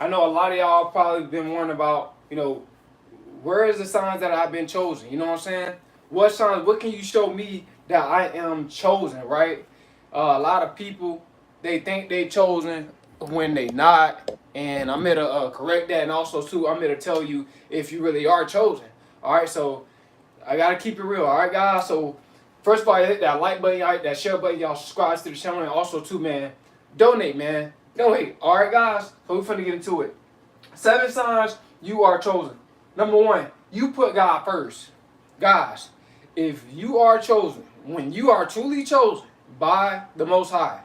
I know a lot of y'all probably been wondering about, where is the signs that I've been chosen? You know what I'm saying? What signs? What can you show me that I am chosen? Right? A lot of people they think they chosen when they not, and I'm here to correct that, and also too, I'm here to tell you if you really are chosen. All right, so I gotta keep it real. All right, guys. So first of all, hit that like button, all right, that share button, y'all subscribe to the channel, and also too, man, donate, man, donate. All right, guys. So we're finna get into it. 7 signs you are chosen. Number one, you put God first. Guys, if you are chosen, when you are truly chosen by the Most High,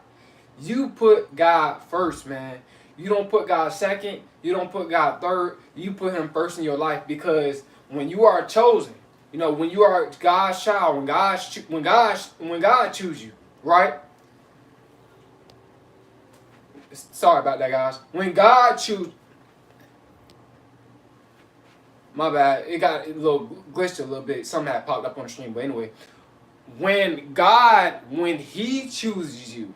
you put God first, man. You don't put God second. You don't put God third. You put Him first in your life, because when you are chosen, when you are God's child, when God chooses you, right? Sorry about that, guys. When God chooses, my bad. It got a little glitched a little bit. Something had popped up on the screen. But anyway, when He chooses you,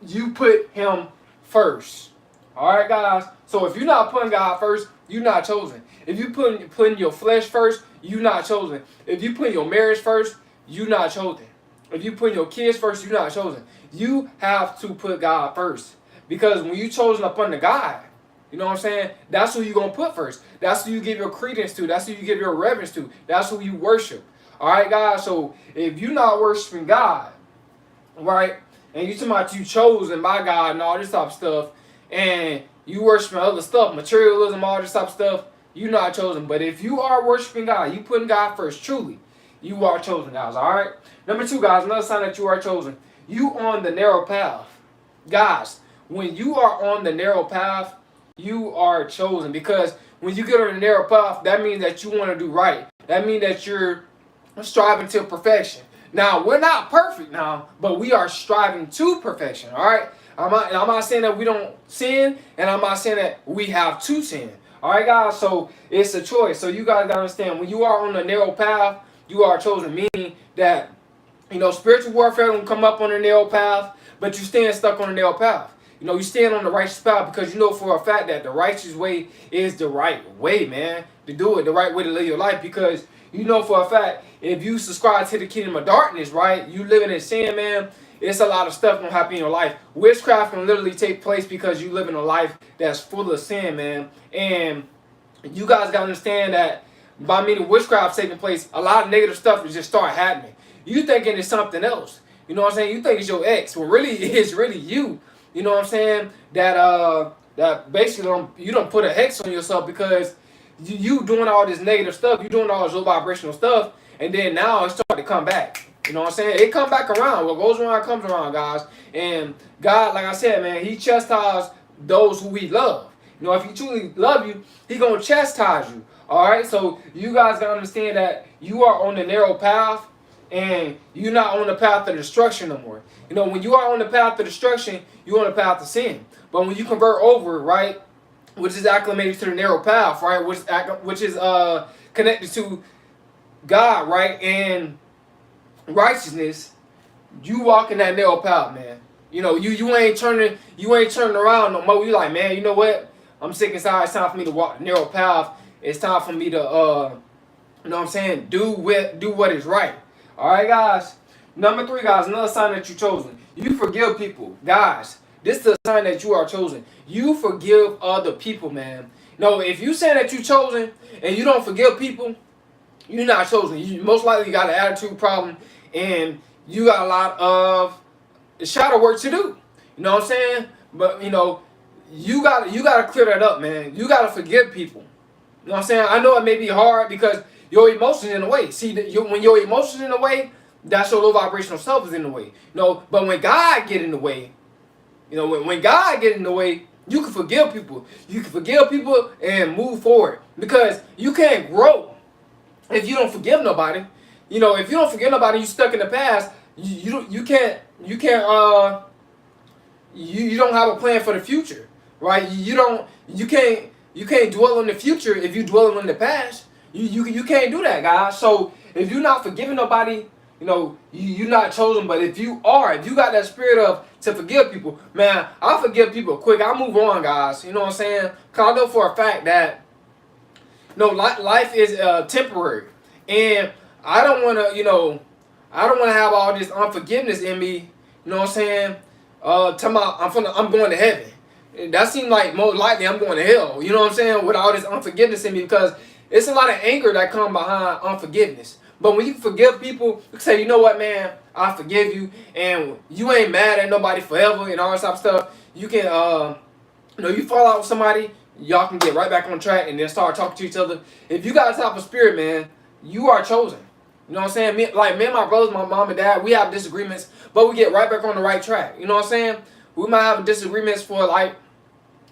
you put Him first. All right, guys. So if you're not putting God first, you're not chosen. If you putting your flesh first, you're not chosen. If you putting your marriage first, you're not chosen. If you putting your kids first, you're not chosen. You have to put God first, because when you chosen up under God, you know what I'm saying? That's who you're going to put first. That's who you give your credence to. That's who you give your reverence to. That's who you worship. All right, guys? So if you're not worshiping God, right, and you talking about you chosen by God and all this type of stuff, and you worshiping other stuff, materialism, all this type of stuff, you're not chosen. But if you are worshiping God, you putting God first, truly, you are chosen, guys. All right? Number two, guys, another sign that you are chosen. You on the narrow path. Guys, when you are on the narrow path, you are chosen, because when you get on a narrow path, that means that you want to do right. That means that you're striving to perfection. Now, we're not perfect now, but we are striving to perfection, all right? I'm not saying that we don't sin, and I'm not saying that we have to sin. All right, guys? So it's a choice. So you guys got to understand, when you are on the narrow path, you are chosen, meaning that, spiritual warfare will come up on the narrow path, but you stand stuck on the narrow path. You stand on the righteous path, because you know for a fact that the righteous way is the right way, man, to do it, the right way to live your life, because you know for a fact, if you subscribe to the kingdom of darkness, right, you living in sin, man, it's a lot of stuff gonna happen in your life. Witchcraft can literally take place because you live in a life that's full of sin, man. And you guys gotta understand that by meaning witchcraft taking place, a lot of negative stuff will just start happening. You thinking it's something else. You know what I'm saying? You think it's your ex. Well, really, it's really you. You know what I'm saying? That basically you don't put a hex on yourself, because you doing all this negative stuff. You doing all this low vibrational stuff, and then now it's starting to come back. You know what I'm saying? It come back around. What goes around comes around, guys. And God, like I said, man, He chastises those who He love. If He truly love you, He gonna chastise you. All right. So you guys gotta understand that you are on the narrow path, and you're not on the path of destruction no more. When you are on the path of destruction, you're on the path of sin. But when you convert over, right, which is acclimated to the narrow path, right, which is connected to God, right, and righteousness, you walk in that narrow path, man. You ain't turning around no more. You like, man, you know what? I'm sick and tired. It's time for me to walk the narrow path. It's time for me to you know what I'm saying, do what is right. All right, guys. Number three, guys, another sign that you're chosen. You forgive people, guys. This is the sign that you are chosen. You forgive other people, man. If you say that you're chosen and you don't forgive people, you're not chosen. You most likely got an attitude problem, and you got a lot of shadow work to do. You know what I'm saying? But you gotta clear that up, man. You gotta forgive people. You know what I'm saying? I know it may be hard because your emotions in the way. See, when your emotions in the way, that's your low vibrational self is in the way. But when God get in the way, when God get in the way, you can forgive people. You can forgive people and move forward, because you can't grow if you don't forgive nobody. If you don't forgive nobody, you stuck in the past. You can't you don't have a plan for the future, right? You can't dwell on the future if you dwell on the past. You can't do that, guys. So if you're not forgiving nobody, you're not chosen. But if you got that spirit of to forgive people, man, I forgive people quick. I move on, guys. You know what I'm saying? Cause I know for a fact that life is temporary, and I don't want to, I don't want to have all this unforgiveness in me. You know what I'm saying? I'm going to heaven. And that seems like most likely I'm going to hell. You know what I'm saying? With all this unforgiveness in me, because it's a lot of anger that comes behind unforgiveness. But when you forgive people, you say, you know what, man, I forgive you, and you ain't mad at nobody forever and all this type of stuff. You can, you fall out with somebody, y'all can get right back on track and then start talking to each other. If you got a type of spirit, man, you are chosen. You know what I'm saying? Me and my brothers, my mom and dad, we have disagreements, but we get right back on the right track. You know what I'm saying? We might have disagreements for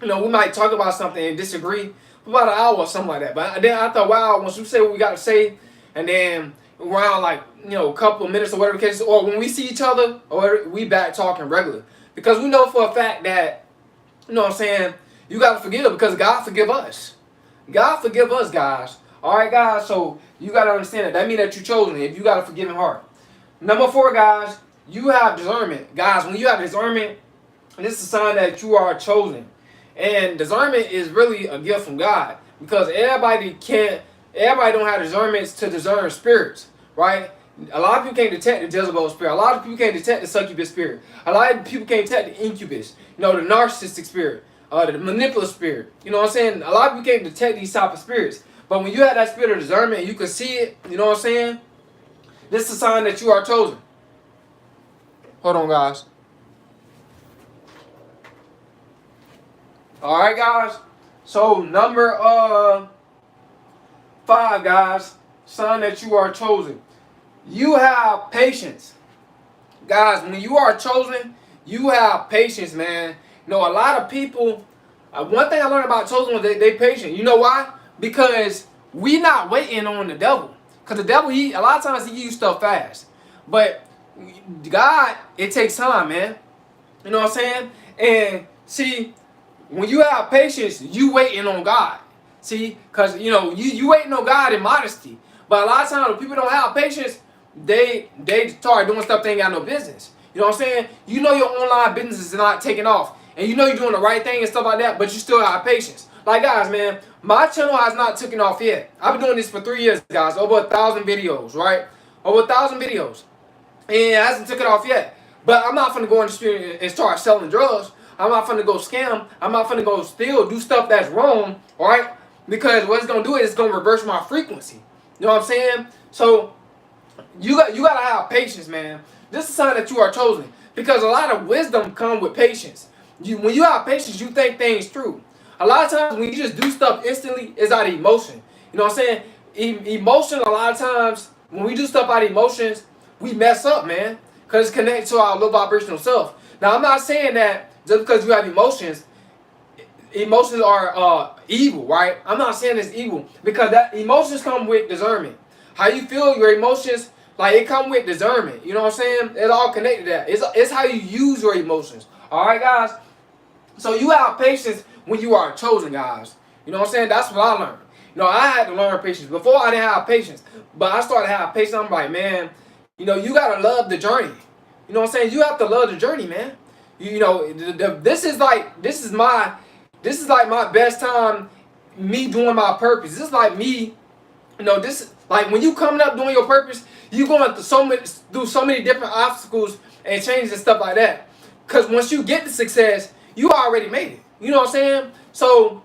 we might talk about something and disagree for about an hour or something like that. But then after a while, once we say what we got to say, and then around a couple of minutes or whatever the case is, or when we see each other, or we back talking regular. Because we know for a fact that, you know what I'm saying, you got to forgive because God forgive us. God forgive us, guys. All right, guys, so you got to understand that. That means that you're chosen if you got a forgiving heart. Number 4, guys, you have discernment. Guys, when you have discernment, this is a sign that you are chosen. And discernment is really a gift from God, because everybody don't have discernments to discern spirits, right? A lot of people can't detect the Jezebel spirit. A lot of people can't detect the succubus spirit. A lot of people can't detect the incubus, the narcissistic spirit, the manipulative spirit. You know what I'm saying? A lot of people can't detect these type of spirits. But when you have that spirit of discernment, you can see it. You know what I'm saying? This is a sign that you are chosen. Hold on, guys. All right, guys. So number 5, guys, sign that you are chosen. You have patience. Guys, when you are chosen, you have patience, man. A lot of people, one thing I learned about chosen was they patient. You know why? Because we not waiting on the devil. Because the devil, a lot of times he use stuff fast. But God, it takes time, man. You know what I'm saying? And see, when you have patience, you waiting on God. See, because you waiting on God in modesty. But a lot of times when people don't have patience, they start doing stuff they ain't got no business. You know what I'm saying? Your online business is not taking off, and you're doing the right thing and stuff like that, but you still have patience. Like, guys, man, my channel has not taken off yet. I've been doing this for 3 years, guys. Over 1,000 videos, right? Over 1,000 videos, and it hasn't taken off yet. But I'm not finna go on the street and start selling drugs. I'm not finna go scam. I'm not finna go steal, do stuff that's wrong, all right? Because what it's gonna do is it's gonna reverse my frequency. You know what I'm saying? So you gotta have patience, man. This is a sign that you are chosen, because a lot of wisdom comes with patience. When you have patience, you think things through. A lot of times when you just do stuff instantly, it's out of emotion. You know what I'm saying? Emotion, a lot of times when we do stuff out of emotions, we mess up, man, because it's connected to our low vibrational self. Now, I'm not saying that just because you have emotions are evil, right? I'm not saying it's evil, because that emotions come with discernment. How you feel, your emotions, it come with discernment. You know what I'm saying? It's all connected to that. It's how you use your emotions. All right, guys? So you have patience when you are chosen, guys. You know what I'm saying? That's what I learned. I had to learn patience. Before, I didn't have patience. But I started to have patience. I'm like, man, you got to love the journey. You know what I'm saying? You have to love the journey, man. This is like my best time, me doing my purpose. This is like me, this like when you coming up doing your purpose, you going through so many different obstacles and changes and stuff like that. Because once you get the success, you already made it. You know what I'm saying? So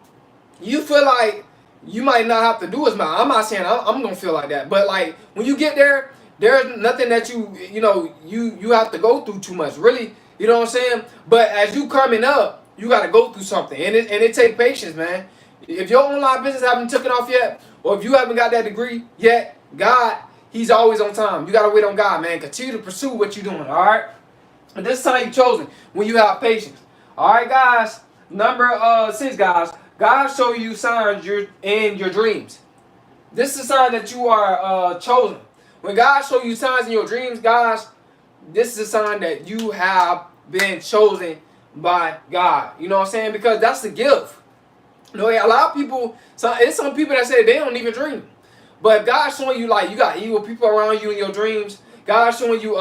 you feel like you might not have to do as much. I'm not saying I'm gonna feel like that, but when you get there, there's nothing that you have to go through too much, really. You know what I'm saying? But as you coming up, you got to go through something, and it takes patience, man. If your online business haven't taken off yet, or if you haven't got that degree yet, God, He's always on time. You got to wait on God, man. Continue to pursue what you're doing. All right. And this is how you're chosen, when you have patience. All right, guys. Number 6, guys. God show you signs in your dreams. This is a sign that you are chosen. When God show you signs in your dreams, guys, this is a sign that you have been chosen by God. You know what I'm saying? Because that's the gift. A lot of people, it's some people that say they don't even dream. But God's showing you, you got evil people around you in your dreams. God's showing you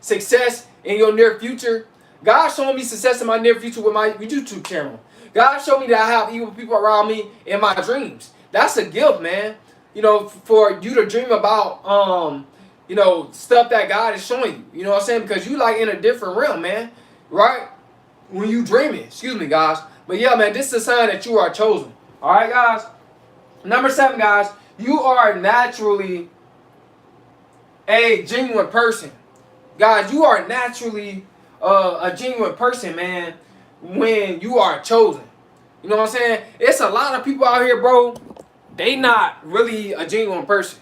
success in your near future. God's showing me success in my near future with my YouTube channel. God showed me that I have evil people around me in my dreams. That's a gift, man. You know, for you to dream about you know, stuff that God is showing you. You know what I'm saying? Because you like in a different realm, man. Right? When you dreaming. Excuse me, guys. But yeah, man, this is a sign that you are chosen. Alright, guys. Number 7, guys. You are naturally a genuine person. Guys, you are naturally a genuine person, man, when you are chosen. You know what I'm saying? It's a lot of people out here, bro. They not really a genuine person.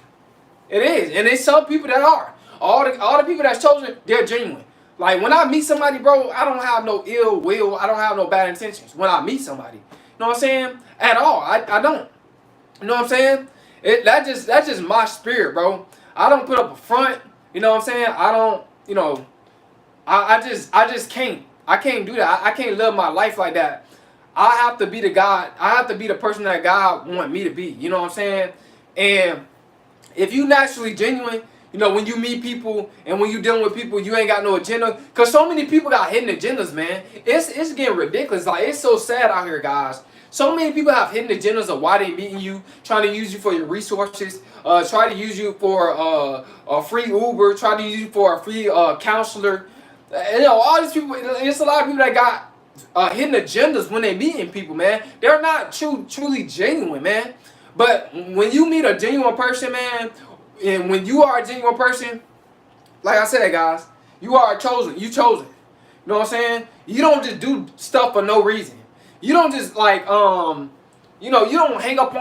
It is. And there's some people that are. All the people that's chosen, they're genuine. Like, when I meet somebody, bro, I don't have no ill will. I don't have no bad intentions when I meet somebody. You know what I'm saying? At all. I don't. You know what I'm saying? That's just my spirit, bro. I don't put up a front. You know what I'm saying? I don't, you know, I just can't. I can't do that. I can't live my life like that. I have to be the God. I have to be the person that God want me to be. You know what I'm saying? And if you naturally genuine, you know, when you meet people and when you dealing with people, you ain't got no agenda. Because so many people got hidden agendas, man. It's getting ridiculous. Like, it's so sad out here, guys. So many people have hidden agendas of why they meeting you, trying to use you for your resources, try to use you for a free Uber, try to use you for a free counselor. You know, all these people, it's a lot of people that got hidden agendas when they meeting people, man. They're not truly genuine, man. But when you meet a genuine person, man, and when you are a genuine person, like I said, guys, you are chosen. You chosen. You know what I'm saying? You don't just do stuff for no reason. You don't just like you know, you don't hang up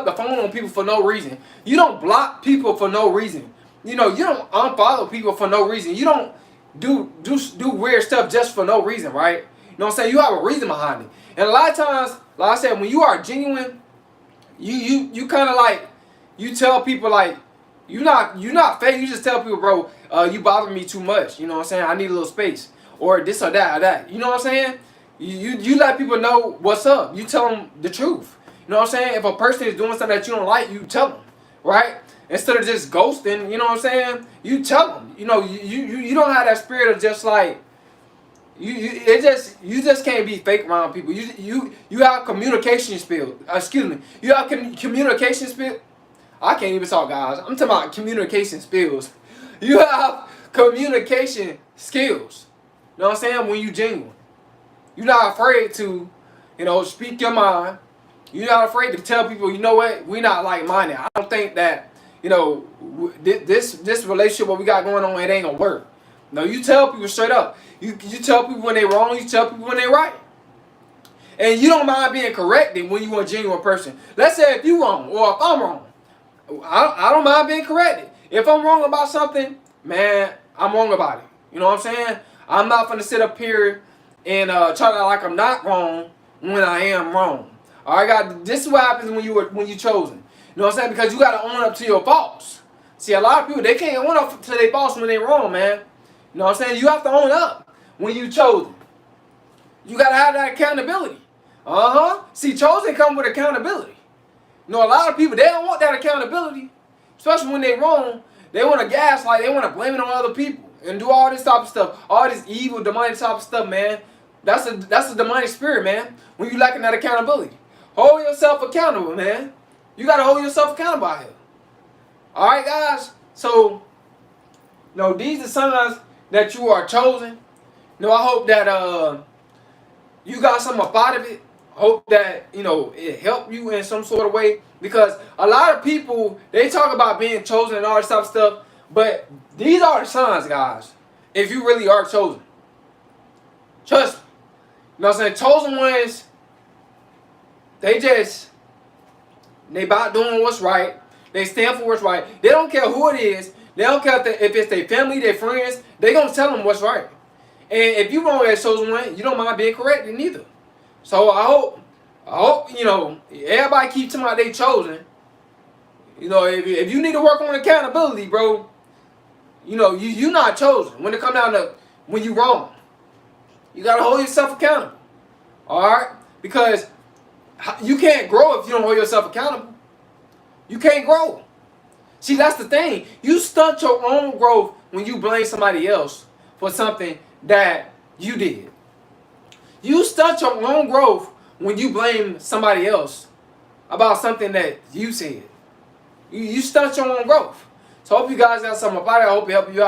the phone on people for no reason. You don't block people for no reason. You know, you don't unfollow people for no reason. You don't do weird stuff just for no reason, right? You know what I'm saying? You have a reason behind it. And a lot of times, like I said, when you are genuine, you kind of like, you tell people like, you're not fake. You just tell people, bro, you bother me too much. You know what I'm saying? I need a little space, or this or that or that. You know what I'm saying? You let people know what's up. You tell them the truth. You know what I'm saying? If a person is doing something that you don't like, you tell them, right? Instead of just ghosting, you know what I'm saying? You tell them. You know, you don't have that spirit of just like, you just can't be fake around people. You have communication skills. Excuse me. You have communication skills. I can't even talk, guys. I'm talking about communication skills. You have communication skills. You know what I'm saying? When you genuine. You're not afraid to, you know, speak your mind. You're not afraid to tell people, you know what, we're not like-minded. I don't think that, you know, this relationship, what we got going on, it ain't gonna work. No, you tell people straight up. You tell people when they're wrong, you tell people when they're right. And you don't mind being corrected when you're a genuine person. Let's say if you're wrong, or if I'm wrong. I don't mind being corrected. If I'm wrong about something, man, I'm wrong about it. You know what I'm saying? I'm not gonna sit up here and try to act like I'm not wrong when I am wrong. All right, guys. This is what happens when you chosen. You know what I'm saying? Because you got to own up to your faults. See, a lot of people, they can't own up to their faults when they're wrong, man. You know what I'm saying? You have to own up when you chosen. You got to have that accountability. See, chosen come with accountability. You know, a lot of people, they don't want that accountability, especially when they're wrong. They want to gaslight. They want to blame it on other people and do all this type of stuff, all this evil, demonic type of stuff, man. That's a demonic spirit, man. When you lacking that accountability, hold yourself accountable, man. You gotta hold yourself accountable out here. All right, guys. So, you know, these are signs that you are chosen. You know, I hope that you got something up out of it. Hope that, you know, it helped you in some sort of way, because a lot of people, they talk about being chosen and all this type of stuff, but these are the signs, guys, if you really are chosen. Trust me. You know what I'm saying? Chosen ones, they about doing what's right. They stand for what's right. They don't care who it is. They don't care if it's their family, their friends. They gonna tell them what's right. And if you wrong as chosen one, you don't mind being corrected neither. So I hope, you know, everybody keep talking about they chosen. You know, if you need to work on accountability, bro, you know, you not chosen. When it come down to when you wrong, you gotta hold yourself accountable. All right, because you can't grow if you don't hold yourself accountable. You can't grow. See, that's the thing. You stunt your own growth when you blame somebody else for something that you did. You stunt your own growth when you blame somebody else about something that you said. You stunt your own growth. So I hope you guys got something about it. I hope it helped you out.